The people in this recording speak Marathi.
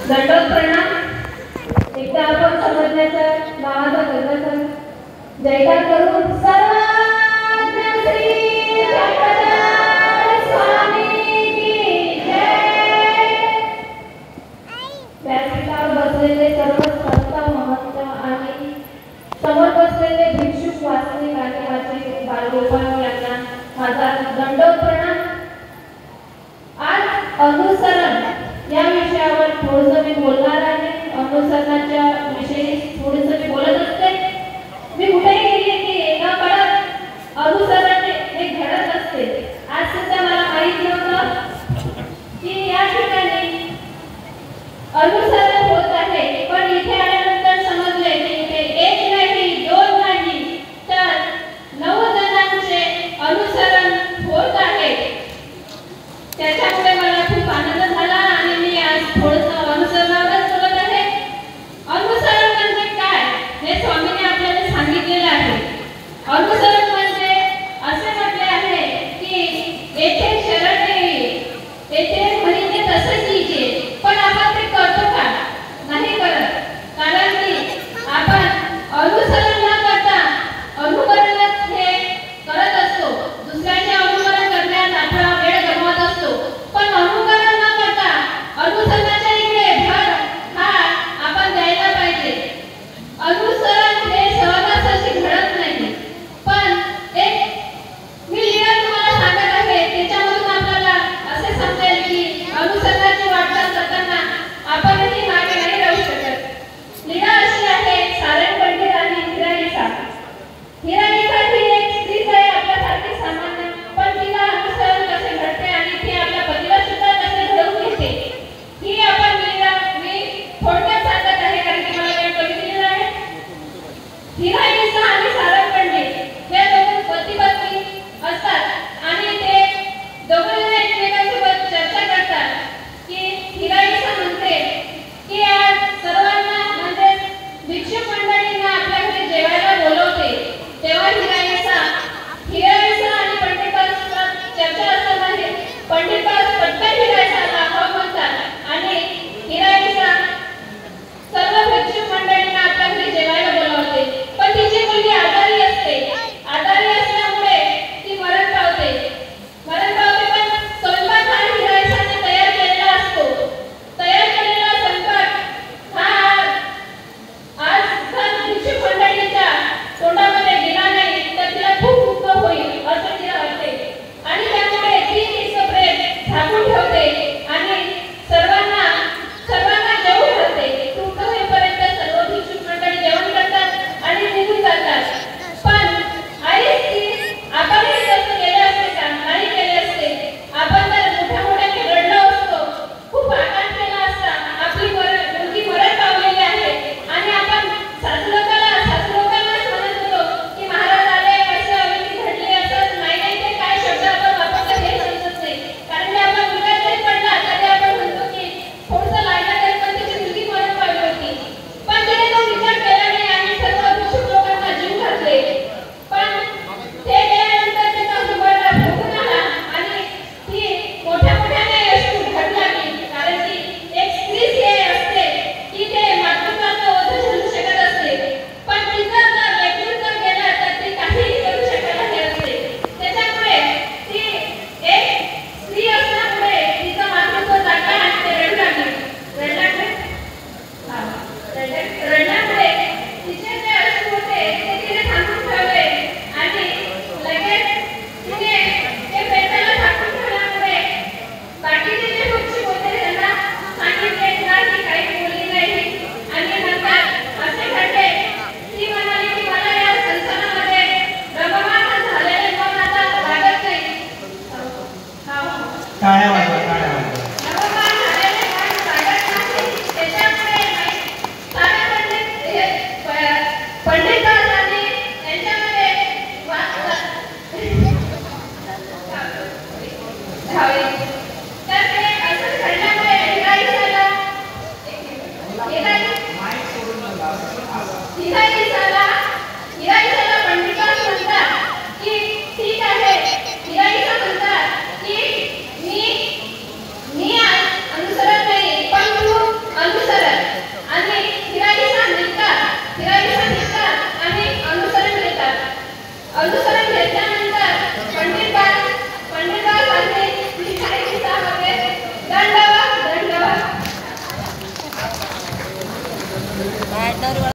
दंडवत प्रणाम। एकदा आपण समजण्याचा नावाचा गजर जयकार करून सर्वांना श्री चक्रधर स्वामी की जय। व्यासपीठावर बसलेले सर्व संत महंत आणि समोर बसलेले भिक्षुक वास्तविक आणि माझे बालगोपाळ यांना माझा दंडवत प्रणाम। आज अनुसरण या विषयावर थोडंसं मी बोलणार आहे। अनुसरणाच्या विषयी थोडंसं मी बोलत असते। मी कुठेही गेले की एका काळात अनुसरण हे घडत असते। आज सुद्धा मला माहित नव्हतं की या ठिकाणी अनुसरण होत आहे, पण इथे आल्यानंतर समजले की इथे एक नाही दोन नाही तर 9 जणांचे अनुसरण होत आहे। त्याच्यामुळे मला खूप आनंद झाला आणि मी आज थोडंसं अनुसरणावरच बोलत आहे। अनुसरण म्हणजे काय हे स्वामीने आपल्याला सांगितलेलं आहे। अनुसरण म्हणजे असे म्हटले आहे की येथे शरण येई, येथे म्हणते तसं कीजिए, पण आपण ते करतो का? नाही करत। कारण की आपण अनुसरण न करता अनुकरणच हे करत असतो। दुसऱ्याचे अनुकरण करण्यात आपला वेळ गमावत असतो, पण अनुकरण न करता अनुसरणाच्या इकडे भर हा आपण द्यायला पाहिजे। अनुसरण हे सहजासहजी घडत नाही, पण एक मी लीला तुम्हाला सांगत आहे, त्याच्यामधून आपल्याला असे समजेल की अनुसरणाची वाटचाल करताना आपणही मागे नाही राहू शकत। लीला अशी आहे, सारंग पंडित आणि हिराईसा। हिराईसा ही एक स्त्रीच आहे आपल्यासारखी सामान्य, पण तिला अनुसरण कसे घडते आणि ती आपल्या पतीला सुद्धा कसे घडवून घेते ही आपण मी थोडक्यात सांगत आहे, कारण की मला वेळ कमी दिलेला आहे। हिराईसा आणि सारंग पंडित हे दोघे पती पत्नी असतात आणि ते दोघे एकमेकांसोबत चर्चा करतात की हिराईसा म्हणते की आज सर्वांना म्हणजे भिक्षुक मंडळींना आपल्या घरी जेवायला बोलवते। तेव्हा हिराईसा आणि पंडितांसोबत चर्चा असताना पंडित पटकन हिराईसाला हो म्हणतात आणि हिराईसा सर्व भिक्षुक मंडळींना आपल्या घरी जेवायला बोलवते। पण तिची मुलगी आजारी असते। आजारी असल्यामुळे ती मरण पावते। पण स्वयंपाक हा हिराईसाने तयार केलेला असतो। तयार केलेला स्वयंपाक हा आज जर भिक्षुक मंडळीच्या तोंडामध्ये गेला नाही तर तिला खूप दुःख होईल असं तिला वाटते आणि त्यामुळे ती तिचं प्रेम झाकून ठेवते आणि सर्वांना जेवू घालते। दुःख होईपर्यंत सर्व भिक्षुक मंडळी जेवण करतात आणि निघून जातात। पण आई आपणही तसं केले असते का? नाही केले असते। आपण जर मोठ्या रडलो असतो, खूप आकांत केला असता, आपली मुलगी मरण पावलेली आहे आणि आपण सासू लोकांनाच म्हणत होतो की महाराज आले, असं अविधी घडली, असं नाही ते काय शब्द आपण वापरतो हे समजत नाही। कारण की आपला मुलगा जरी पडला तरी आपण म्हणतो की थोडंसं लागलं तरी पण त्याची मुलगी मरण पावली होती। पण तिने तो विचार केला नाही आणि सर्व भिक्षुक लोकांना जीव घातले। पण ते गेल्यानंतर त्याचा मुलगा भोगून आला आणि ती मोठ्याने अशी घडू लागली। कारण की एक स्त्री हे असते की ते मातृत्वाचं ओझं झेलू शकत असते, पण तिचा जर लेकरू जर गेला तर ती काहीही करू शकत नसते। त्याच्यामुळे ती एक स्त्री असल्यामुळे तिचं मातृत्व जागलं आणि ते रडू लागली। रडल्यामुळे तिचे जे अश्रू होते ते तिने थांबून ठेवले आणि लगेच तिने ते पेटाला झाकून ठेवल्यामुळे बाकीचे जे भिक्षुक होते त्यांना सांगितले नाही, काही बोलली नाही आणि नंतर असे घडले ती म्हणाली की मला या संसारामध्ये रममाण झालेले मन आता लागत नाही। टाळ्या वाजवा। रममाण झालेले मन लागत नाही। त्याच्यामुळे सारे पंडित आणि त्यांच्यामध्ये तर ते असं घडल्यामुळे हिराईसाला पंडितांना म्हणतात की ठीक आहे। हिराईसा म्हणतात की मी अनुसरण नाही, पण तू अनुसरण गोदावरी